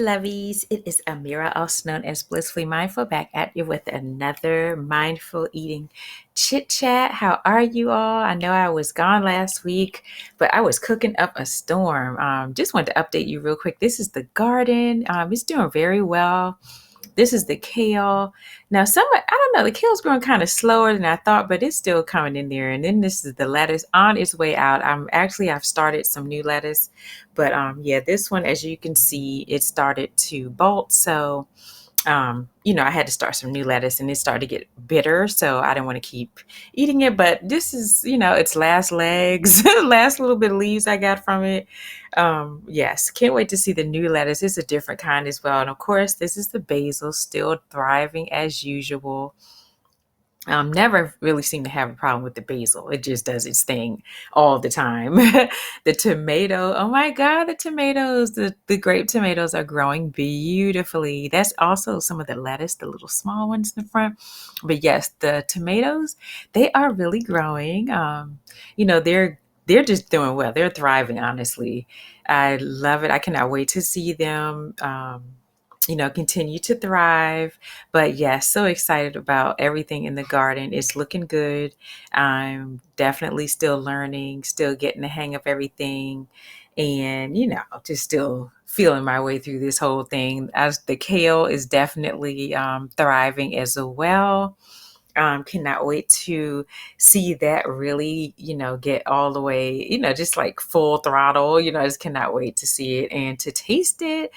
Lovies. It is Amira, also known as Blissfully Mindful, back at you with another mindful eating chit chat. How are you all? I know I was gone last week, but I was cooking up a storm. Just wanted to update you real quick. This is the garden. It's doing very well. This is the kale. Now, I don't know, the kale's growing kind of slower than I thought, but it's still coming in there. And then this is the lettuce on its way out. I've started some new lettuce, but yeah, this one, as you can see, it started to bolt. So I had to start some new lettuce and it started to get bitter. So I didn't want to keep eating it. But this is, its last legs, last little bit of leaves I got from it. Yes, can't wait to see the new lettuce. It's a different kind as well. And of course, this is the basil, still thriving as usual. Never really seem to have a problem with the basil. It just does its thing all the time. The tomato, oh my God, the grape tomatoes are growing beautifully. That's also some of the lettuce, the little small ones in the front. But yes, the tomatoes, they are really growing. They're just doing well. They're thriving, honestly. I love it. I cannot wait to see them. Continue to thrive. But yes, so excited about everything in the garden. It's looking good. I'm definitely still learning, still getting the hang of everything. And, just still feeling my way through this whole thing. As the kale is definitely thriving as well. Cannot wait to see that really, get all the way, just like full throttle. I just cannot wait to see it and to taste it.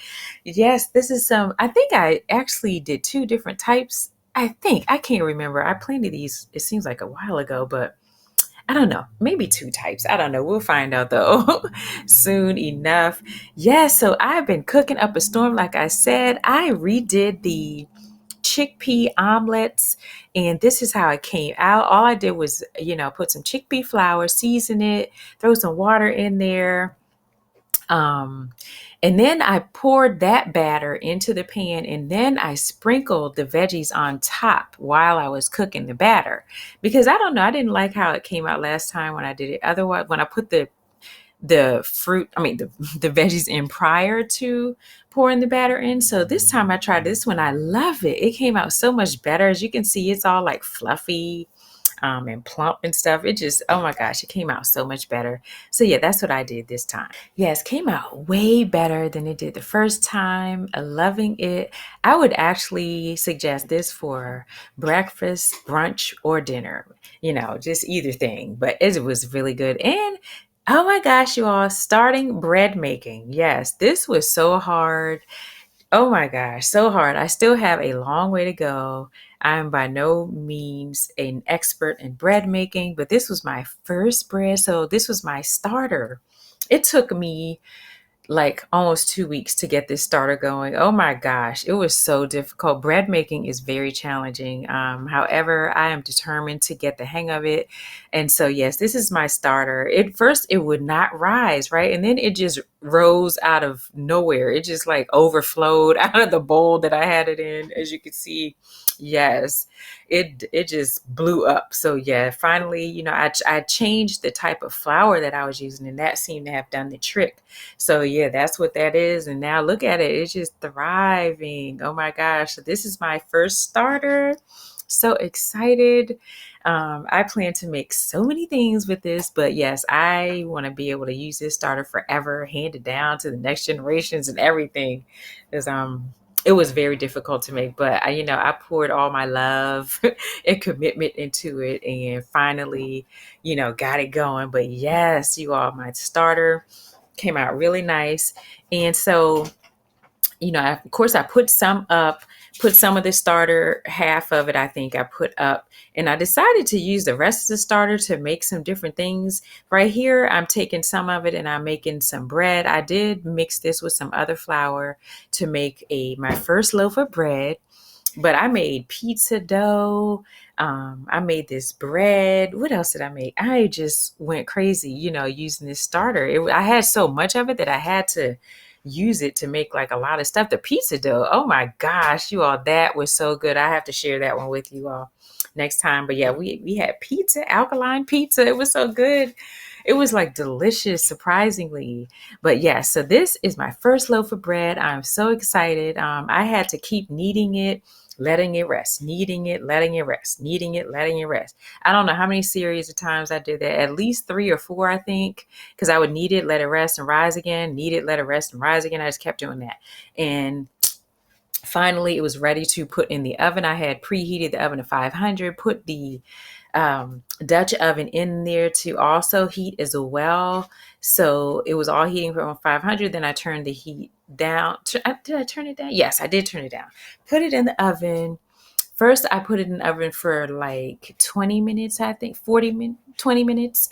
Yes, this is I think I actually did two different types. I can't remember. I planted these, it seems like a while ago, but I don't know, maybe two types. I don't know. We'll find out though soon enough. Yes, so I've been cooking up a storm. Like I said, I redid the chickpea omelets, and this is how it came out. All I did was, put some chickpea flour, season it, throw some water in there. Um, and then I poured that batter into the pan, and then I sprinkled the veggies on top while I was cooking the batter, because I don't know, I didn't like how it came out last time when I did it. Otherwise, when I put the veggies in prior to pouring the batter in. So this time I tried this one. I love it. It came out so much better. As you can see, it's all like fluffy and plump and stuff. It just, oh my gosh, it came out so much better. So yeah, that's what I did this time. Yes, came out way better than it did the first time. Loving it. I would actually suggest this for breakfast, brunch, or dinner. Just either thing. But it was really good. And oh my gosh, you all, starting bread making. Yes, this was so hard. Oh my gosh, so hard. I still have a long way to go. I am by no means an expert in bread making, but this was my first bread. So this was my starter. It took me like almost 2 weeks to get this starter going. Oh my gosh, it was so difficult. Bread making is very challenging. However, I am determined to get the hang of it. And so, yes, this is my starter. At first, it would not rise, right? And then it just rose out of nowhere. It just like overflowed out of the bowl that I had it in, as you can see. Yes, it just blew up. So yeah, finally, I changed the type of flour that I was using, and that seemed to have done the trick. So yeah, that's what that is. And now look at it. It's just thriving. Oh my gosh. So this is my first starter. So excited. I plan to make so many things with this, but yes, I want to be able to use this starter forever, hand it down to the next generations and everything. Because it was very difficult to make, but I poured all my love and commitment into it, and finally, got it going. But yes, you all, my starter came out really nice. And so, of course I put some of the starter, half of it, I think I put up, and I decided to use the rest of the starter to make some different things. Right here, I'm taking some of it and I'm making some bread. I did mix this with some other flour to make my first loaf of bread. But I made pizza dough. I made this bread. What else did I make? I just went crazy, using this starter. I had so much of it that I had to use it to make like a lot of stuff. The pizza dough, oh my gosh, you all, that was so good. I have to share that one with you all next time. But yeah, we had pizza, alkaline pizza. It was so good. It was like delicious, surprisingly. But yeah, so this is my first loaf of bread. I'm so excited. I had to keep kneading it, letting it rest, kneading it, letting it rest, kneading it, letting it rest. I don't know how many series of times I did that, at least 3 or 4, I think, because I would knead it, let it rest and rise again, knead it, let it rest and rise again. I just kept doing that. And finally, it was ready to put in the oven. I had preheated the oven to 500, put the Dutch oven in there to also heat as well. So it was all heating from 500. Then I turned the heat down. Did I turn it down? Yes, I did turn it down. Put it in the oven. First, I put it in the oven for like 20 minutes, I think, 40 minutes, 20 minutes,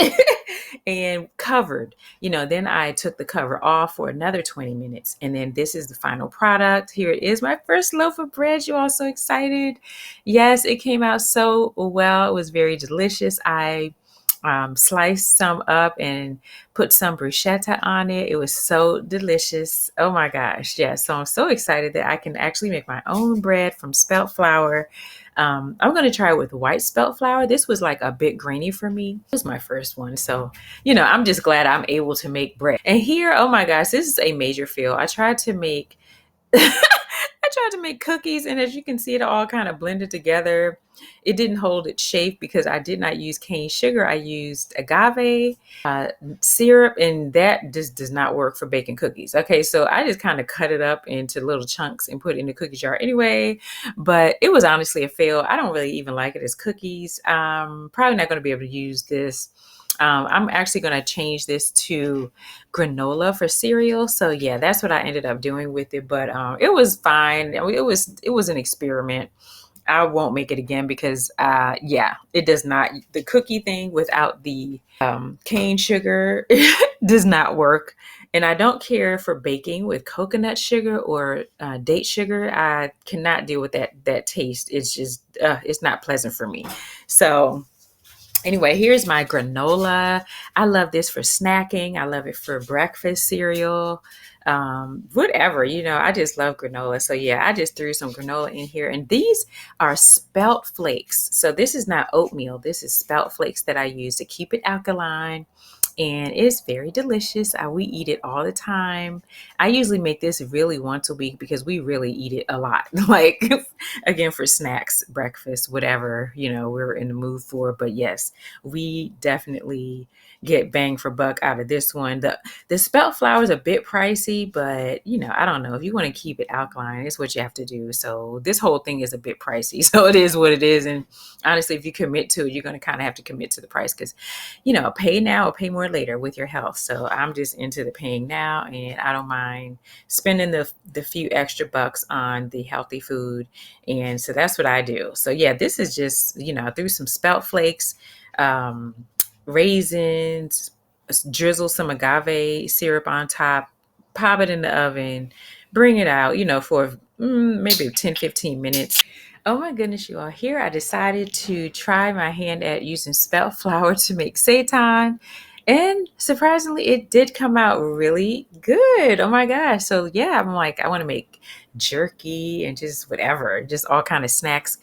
and covered. Then I took the cover off for another 20 minutes. And then this is the final product. Here it is, my first loaf of bread. You all so excited? Yes, it came out so well. It was very delicious. I sliced some up and put some bruschetta on it. It was so delicious. Oh my gosh. Yeah. So I'm so excited that I can actually make my own bread from spelt flour. I'm going to try it with white spelt flour. This was like a bit grainy for me. It was my first one. So, I'm just glad I'm able to make bread. And here, oh my gosh, this is a major fail. I tried to make cookies, and as you can see, it all kind of blended together. It didn't hold its shape because I did not use cane sugar. I used agave syrup, and that just does not work for baking cookies. Okay, so I just kind of cut it up into little chunks and put it in the cookie jar anyway. But it was honestly a fail. I don't really even like it as cookies. Probably not going to be able to use this. I'm actually going to change this to granola for cereal. So yeah, that's what I ended up doing with it. But it was fine. It was an experiment. I won't make it again because it does not, the cookie thing without the cane sugar does not work. And I don't care for baking with coconut sugar or date sugar. I cannot deal with that taste. It's just it's not pleasant for me. So anyway, here's my granola. I love this for snacking. I love it for breakfast cereal. Whatever, I just love granola. So yeah, I just threw some granola in here, and these are spelt flakes. So this is not oatmeal. This is spelt flakes that I use to keep it alkaline. And it's very delicious. We eat it all the time. I usually make this really once a week because we really eat it a lot. Like, again, for snacks, breakfast, whatever, we're in the mood for. But yes, we definitely get bang for buck out of this one. The spelt flour is a bit pricey, but I don't know. If you want to keep it alkaline, it's what you have to do. So this whole thing is a bit pricey. So it is what it is. And honestly, if you commit to it, you're going to kind of have to commit to the price because, pay now or pay more later with your health. So I'm just into the paying now, and I don't mind spending the few extra bucks on the healthy food. And so that's what I do. So yeah, this is just, I threw some spelt flakes, raisins, drizzle some agave syrup on top, pop it in the oven, bring it out, for maybe 10-15 minutes. Oh my goodness, you all. Here I decided to try my hand at using spelt flour to make seitan. And surprisingly, it did come out really good. Oh my gosh. So yeah, I'm like, I want to make jerky and just whatever, just all kind of snacks.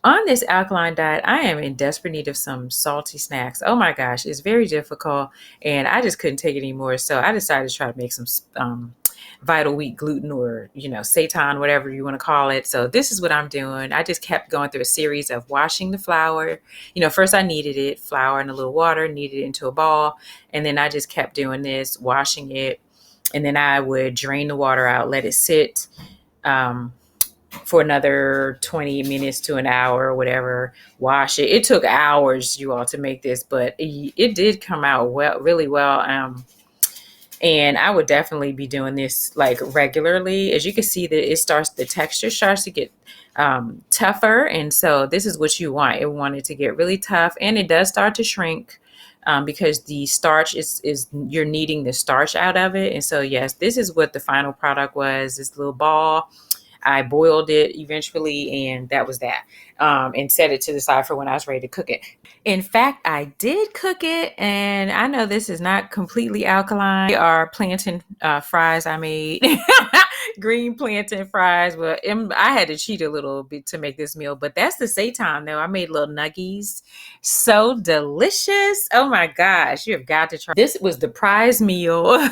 On this alkaline diet, I am in desperate need of some salty snacks. Oh my gosh, it's very difficult, and I just couldn't take it anymore. So I decided to try to make some vital wheat gluten, or seitan, whatever you want to call it. So this is what I'm doing. I just kept going through a series of washing the flour. First I kneaded it, flour and a little water, kneaded it into a ball, and then I just kept doing this, washing it, and then I would drain the water out, let it sit for another 20 minutes to an hour or whatever, wash it. It took hours, you all, to make this, but it did come out well, really well. And I would definitely be doing this like regularly. As you can see, that the texture starts to get tougher. And so this is what you want. It wanted to get really tough, and it does start to shrink. Because the starch is you're kneading the starch out of it. And so yes, this is what the final product was, this little ball. I boiled it eventually, and that was that. And set it to the side for when I was ready to cook it. In fact, I did cook it, and I know this is not completely alkaline. They are plantain fries I made. green plantain fries. Well, I had to cheat a little bit to make this meal, but that's the Seitan though. I made little nuggies. So delicious. Oh my gosh. You have got to try. This was the prize meal.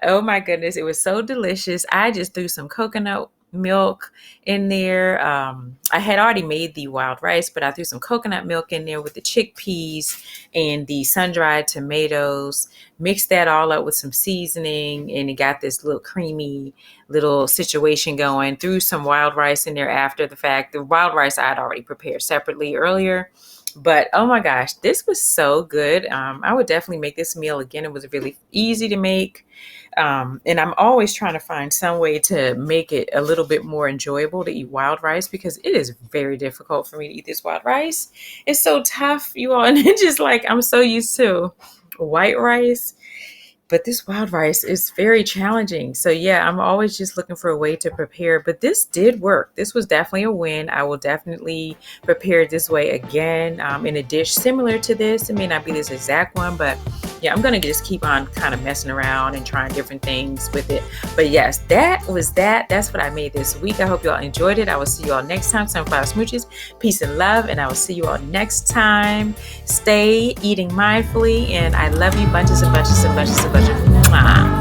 Oh my goodness. It was so delicious. I just threw some coconut milk in there. I had already made the wild rice, but I threw some coconut milk in there with the chickpeas and the sun-dried tomatoes, mixed that all up with some seasoning, and it got this little creamy little situation going. Threw some wild rice in there after the fact. The wild rice I had already prepared separately earlier. But oh my gosh, this was so good. I would definitely make this meal again. It was really easy to make. And I'm always trying to find some way to make it a little bit more enjoyable to eat wild rice, because it is very difficult for me to eat this wild rice. It's so tough, you all. And it's just like, I'm so used to white rice, but this wild rice is very challenging. So yeah, I'm always just looking for a way to prepare, but this did work. This was definitely a win. I will definitely prepare it this way again, in a dish similar to this. It may not be this exact one, but yeah, I'm going to just keep on kind of messing around and trying different things with it. But yes, that was that. That's what I made this week. I hope you all enjoyed it. I will see you all next time. Sunflower smooches, peace and love. And I will see you all next time. Stay eating mindfully. And I love you bunches and bunches and bunches and bunches. Mwah.